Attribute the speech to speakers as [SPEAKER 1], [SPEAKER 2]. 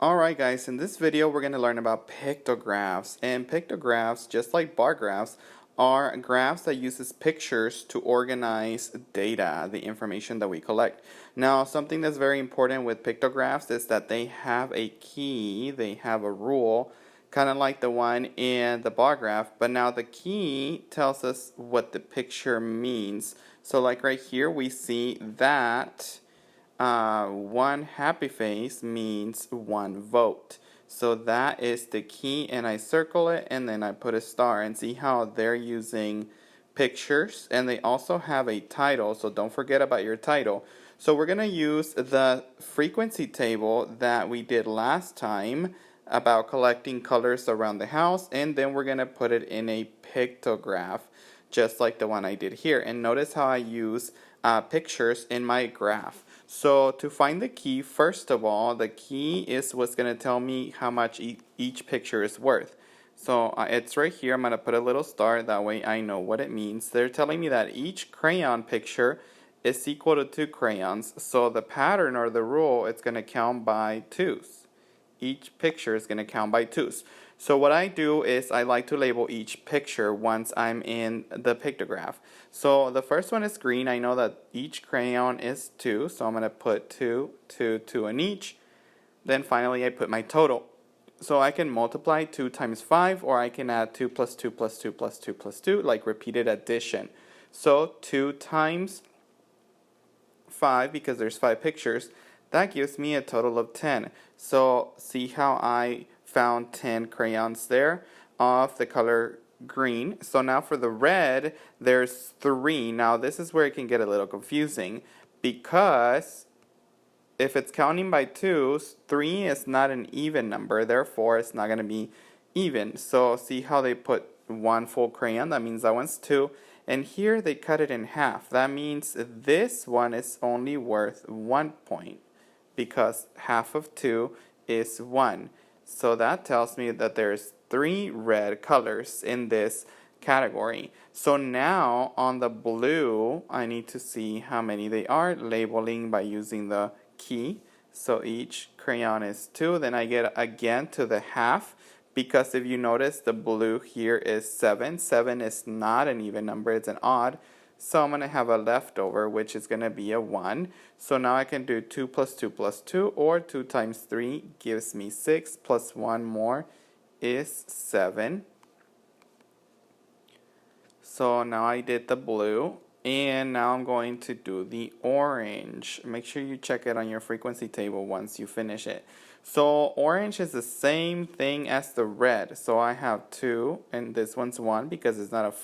[SPEAKER 1] Alright guys, in this video we're going to learn about pictographs. And pictographs, just like bar graphs, are graphs that uses pictures to organize data, the information that we collect. Now, something that's very important with pictographs is that they have a key, they have a rule, kind of like the one in the bar graph, but now the key tells us what the picture means. So like right here we see that one happy face means one vote. So that is the key, and I circle it and then I put a star, and see how they're using pictures, and they also have a title, so don't forget about your title. So we're going to use the frequency table that we did last time about collecting colors around the house, and then we're going to put it in a pictograph just like the one I did here. And notice how I use pictures in my graph. So to find the key, first of all, the key is what's going to tell me how much each picture is worth. So it's right here. I'm going to put a little star, that way I know what it means. They're telling me that each crayon picture is equal to 2 crayons. So the pattern or the rule, it's going to count by 2s. Each picture is going to count by 2s. So what I do is I like to label each picture once I'm in the pictograph. So the first one is green. I know that each crayon is 2, so I'm going to put 2, 2, 2 in each. Then finally I put my total. So I can multiply 2 times 5, or I can add 2 plus 2 plus 2 plus 2 plus 2, like repeated addition. So 2 times 5, because there's 5 pictures, that gives me a total of 10. So see how I found 10 crayons there of the color green. So now for the red, there's 3. Now this is where it can get a little confusing, because if it's counting by 2s, 3 is not an even number, therefore it's not going to be even. So see how they put 1 full crayon, that means that one's 2. And here they cut it in half. That means this one is only worth 1 point, because half of 2 is 1. So that tells me that there's 3 red colors in this category. So now on the blue, I need to see how many they are, labeling by using the key. So each crayon is 2. Then I get again to the half, because if you notice, the blue here is 7. 7 is not an even number, it's an odd. So I'm going to have a leftover, which is going to be a 1. So now I can do 2 plus 2 plus 2, or 2 times 3 gives me 6, plus 1 more is 7. So now I did the blue, and now I'm going to do the orange. Make sure you check it on your frequency table once you finish it. So orange is the same thing as the red. So I have 2, and this one's 1 because it's not a 4.